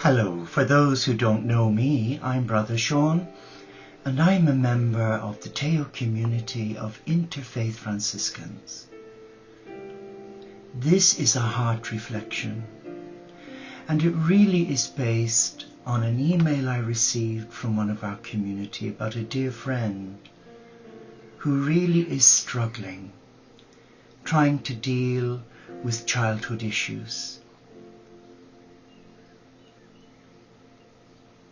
Hello, for those who don't know me, I'm Brother Sean, and I'm a member of the Teo community of Interfaith Franciscans. This is a heart reflection, and it really is based on an email I received from one of our community about a dear friend who really is struggling, trying to deal with childhood issues.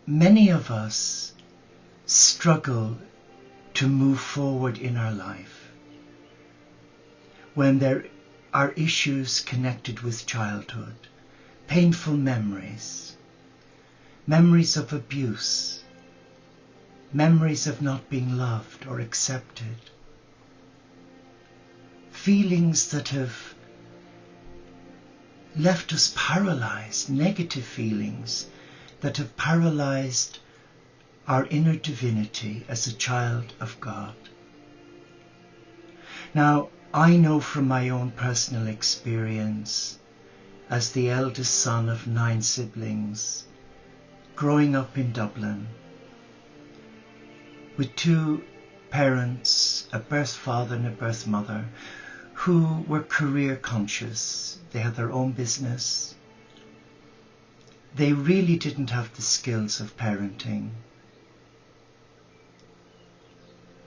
Many of us struggle to move forward in our life when there are issues connected with childhood, painful memories, memories of abuse, memories of not being loved or accepted, feelings that have left us paralyzed, negative feelings that have paralyzed our inner divinity as a child of God. Now, I know from my own personal experience as the eldest son of 9 siblings, growing up in Dublin, with 2 parents, a birth father and a birth mother, who were career conscious. They had their own business. They really didn't have the skills of parenting.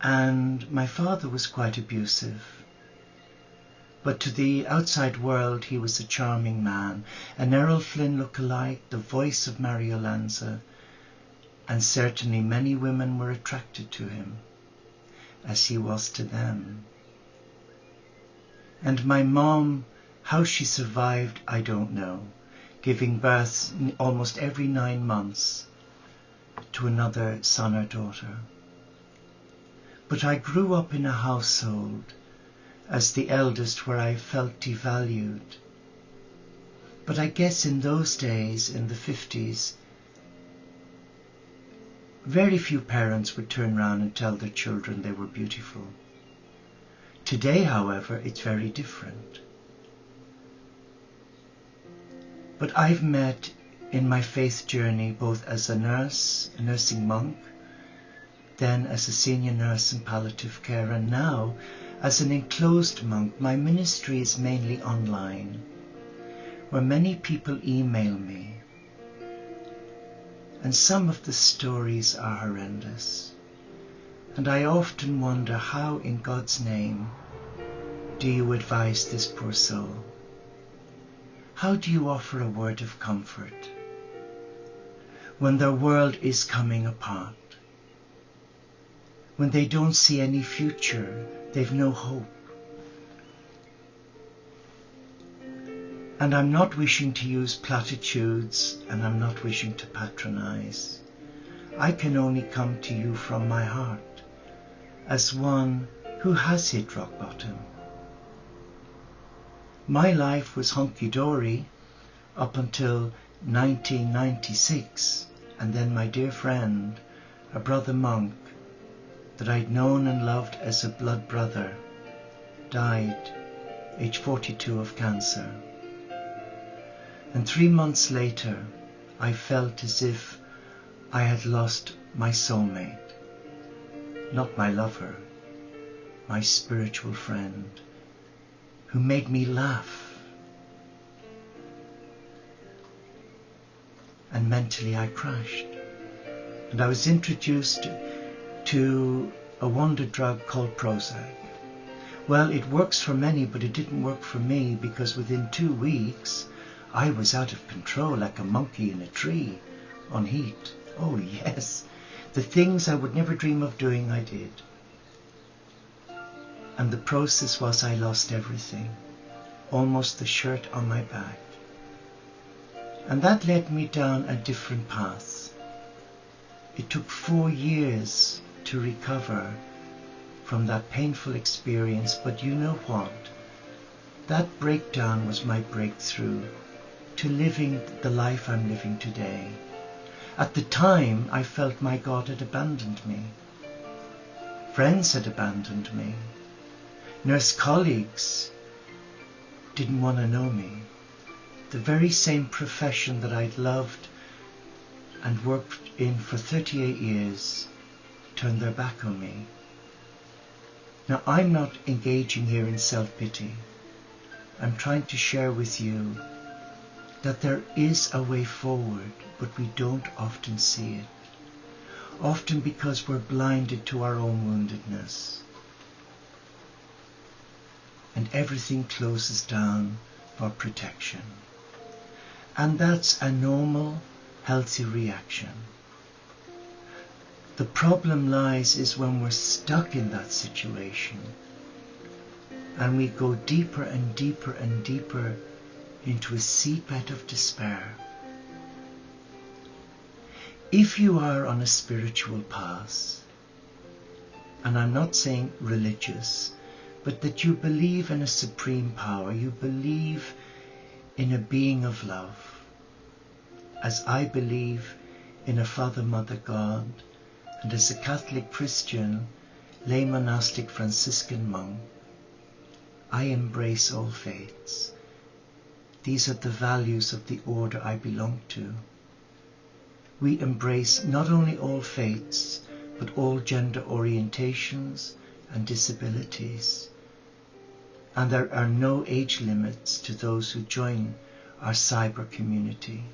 And my father was quite abusive. But to the outside world, he was a charming man, an Errol Flynn lookalike, the voice of Mario Lanza, and certainly many women were attracted to him, as he was to them. And my mom, how she survived, I don't know, giving birth almost every 9 months to another son or daughter. But I grew up in a household as the eldest where I felt devalued. But I guess in those days, in the 50s, very few parents would turn around and tell their children they were beautiful. Today, however, it's very different. But I've met in my faith journey, both as a nurse, a nursing monk, then as a senior nurse in palliative care, and now as an enclosed monk. My ministry is mainly online, where many people email me. And some of the stories are horrendous. And I often wonder, how in God's name do you advise this poor soul? How do you offer a word of comfort when their world is coming apart? When they don't see any future, they've no hope. And I'm not wishing to use platitudes, and I'm not wishing to patronize. I can only come to you from my heart, as one who has hit rock bottom. My life was hunky-dory up until 1996, and then my dear friend, a brother monk that I'd known and loved as a blood brother, died age 42 of cancer. And 3 months later, I felt as if I had lost my soulmate, not my lover, my spiritual friend, who made me laugh. And mentally I crashed. And I was introduced to a wonder drug called Prozac. Well, it works for many, but it didn't work for me, because within 2 weeks I was out of control, like a monkey in a tree on heat. Oh yes, the things I would never dream of doing, I did. And the process was I lost everything, almost the shirt on my back. And that led me down a different path. It took 4 years to recover from that painful experience, but you know what? That breakdown was my breakthrough to living the life I'm living today. At the time, I felt my God had abandoned me. Friends had abandoned me. Nurse colleagues didn't want to know me. The very same profession that I'd loved and worked in for 38 years turned their back on me. Now, I'm not engaging here in self-pity. I'm trying to share with you that there is a way forward, but we don't often see it. Often because we're blinded to our own woundedness. And everything closes down for protection. And that's a normal, healthy reaction. The problem lies is when we're stuck in that situation and we go deeper and deeper and deeper into a seabed of despair. If you are on a spiritual path, and I'm not saying religious, but that you believe in a supreme power, you believe in a being of love, as I believe in a Father, Mother, God, and as a Catholic Christian, lay monastic Franciscan monk, I embrace all faiths. These are the values of the order I belong to. We embrace not only all faiths, but all gender orientations and disabilities. And there are no age limits to those who join our cyber community.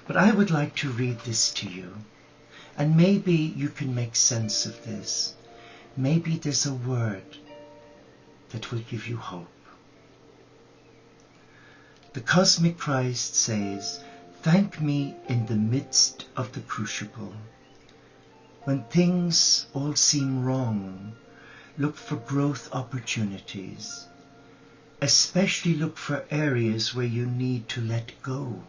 But I would like to read this to you, and maybe you can make sense of this. Maybe there's a word that will give you hope. The Cosmic Christ says, "Thank me in the midst of the crucible. When things all seem wrong, look for growth opportunities. Especially look for areas where you need to let go,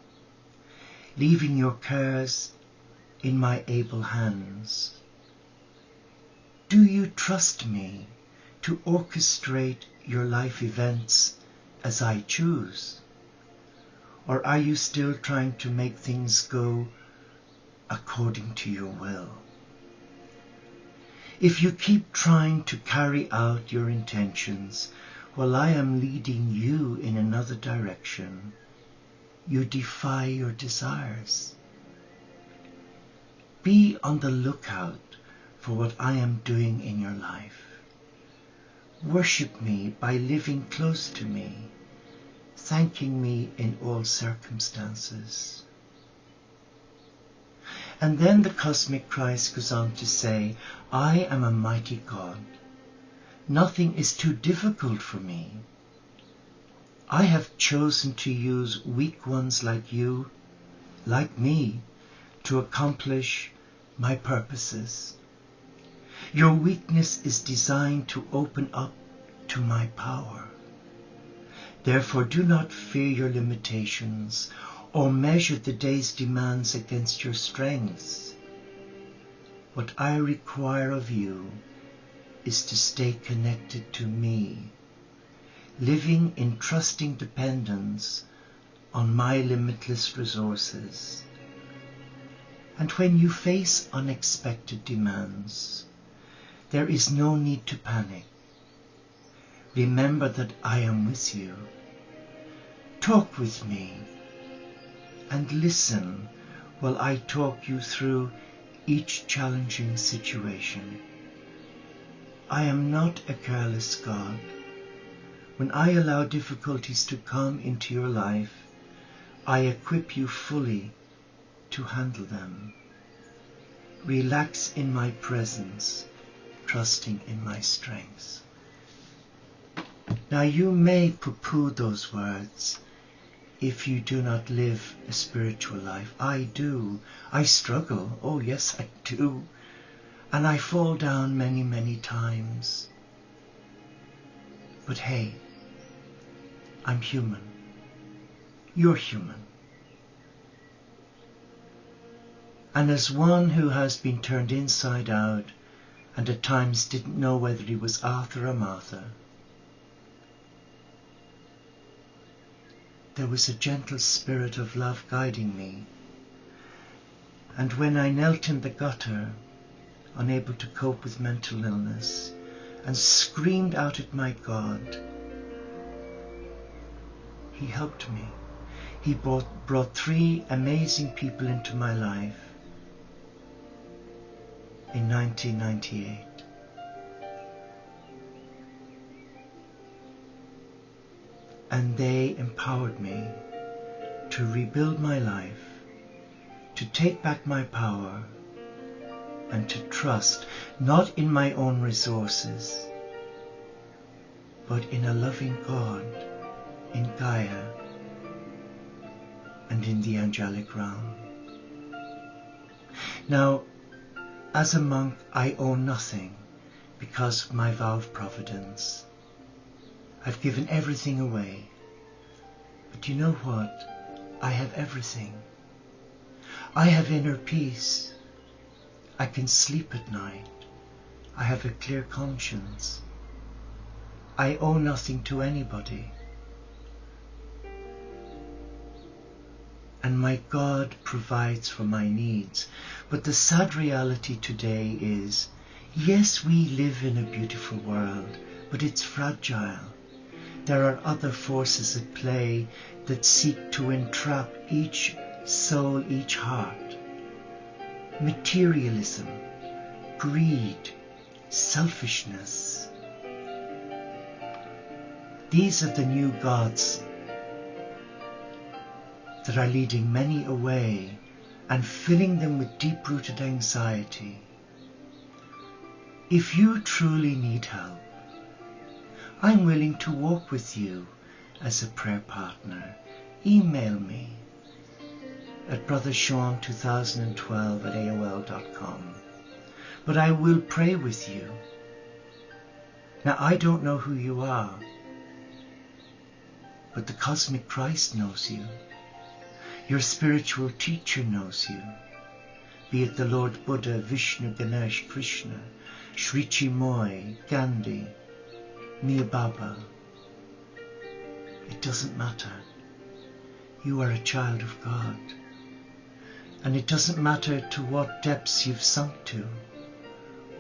leaving your cares in my able hands. Do you trust me to orchestrate your life events as I choose? Or are you still trying to make things go according to your will? If you keep trying to carry out your intentions while I am leading you in another direction, you defy your desires. Be on the lookout for what I am doing in your life. Worship me by living close to me, thanking me in all circumstances." And then the Cosmic Christ goes on to say, "I am a mighty God. Nothing is too difficult for me. I have chosen to use weak ones like you, like me, to accomplish my purposes. Your weakness is designed to open up to my power. Therefore do not fear your limitations or measure the day's demands against your strengths. What I require of you is to stay connected to me, living in trusting dependence on my limitless resources. And when you face unexpected demands, there is no need to panic. Remember that I am with you. Talk with me and listen while I talk you through each challenging situation. I am not a careless God. When I allow difficulties to come into your life, I equip you fully to handle them. Relax in my presence, trusting in my strength." Now you may poo-poo those words if you do not live a spiritual life. I do. I struggle. Oh yes, I do. And I fall down many, many times. But hey, I'm human. You're human. And as one who has been turned inside out and at times didn't know whether he was Arthur or Martha, there was a gentle spirit of love guiding me. And when I knelt in the gutter, unable to cope with mental illness, and screamed out at my God, He helped me. He brought 3 amazing people into my life in 1998. And they empowered me to rebuild my life, to take back my power, and to trust not in my own resources, but in a loving God, in Gaia, and in the angelic realm. Now, as a monk, I owe nothing because of my vow of providence. I've given everything away. But you know what? I have everything. I have inner peace. I can sleep at night. I have a clear conscience. I owe nothing to anybody. And my God provides for my needs. But the sad reality today is, yes, we live in a beautiful world, but it's fragile. There are other forces at play that seek to entrap each soul, each heart. Materialism, greed, selfishness. These are the new gods that are leading many away and filling them with deep-rooted anxiety. If you truly need help, I'm willing to walk with you as a prayer partner. Email me at brothersean2012@aol.com. But I will pray with you. Now, I don't know who you are, but the cosmic Christ knows you. Your spiritual teacher knows you, be it the Lord Buddha, Vishnu, Ganesh, Krishna, Sri Chinmoy, Gandhi, Mir Baba. It doesn't matter. You are a child of God. And it doesn't matter to what depths you've sunk to.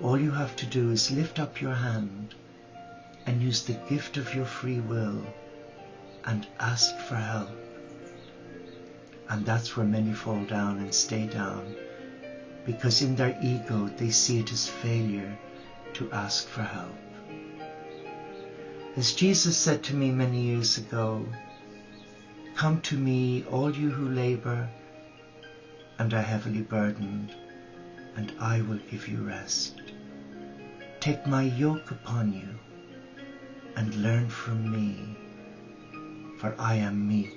All you have to do is lift up your hand and use the gift of your free will and ask for help. And that's where many fall down and stay down, because in their ego they see it as failure to ask for help. As Jesus said to me many years ago, "Come to me, all you who labor and are heavily burdened, and I will give you rest. Take my yoke upon you and learn from me, for I am meek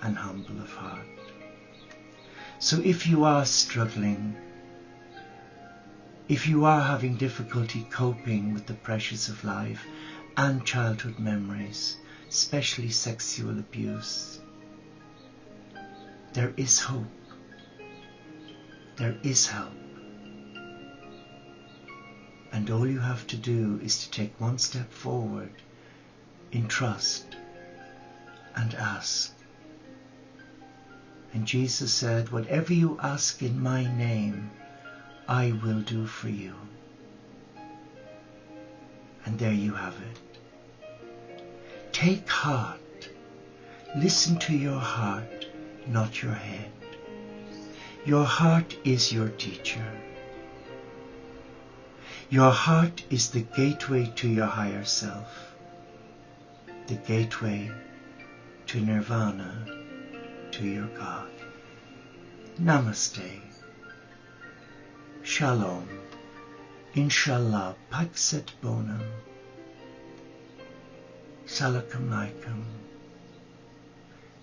and humble of heart." So if you are struggling, if you are having difficulty coping with the pressures of life and childhood memories, especially sexual abuse, there is hope. There is help. And all you have to do is to take one step forward in trust and ask. And Jesus said, "Whatever you ask in my name, I will do for you." And there you have it. Take heart. Listen to your heart, not your head. Your heart is your teacher. Your heart is the gateway to your higher self, the gateway to nirvana, to your God. Namaste. Shalom. Inshallah. Pax et bonum. Salakam laikam.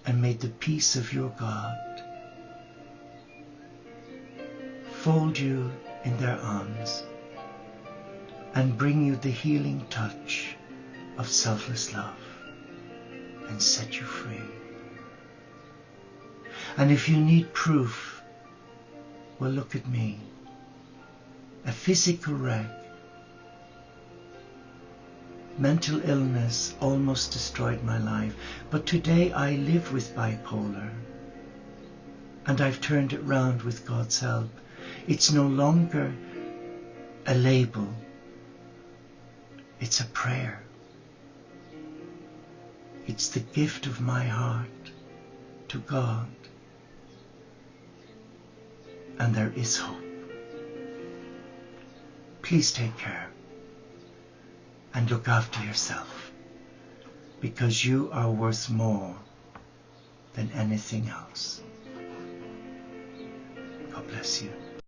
And may the peace of your God fold you in their arms and bring you the healing touch of selfless love and set you free. And if you need proof, well, look at me. A physical wreck. Mental illness almost destroyed my life, but today I live with bipolar, and I've turned it round with God's help. It's no longer a label, it's a prayer. It's the gift of my heart to God, and there is hope. Please take care and look after yourself, because you are worth more than anything else. God bless you.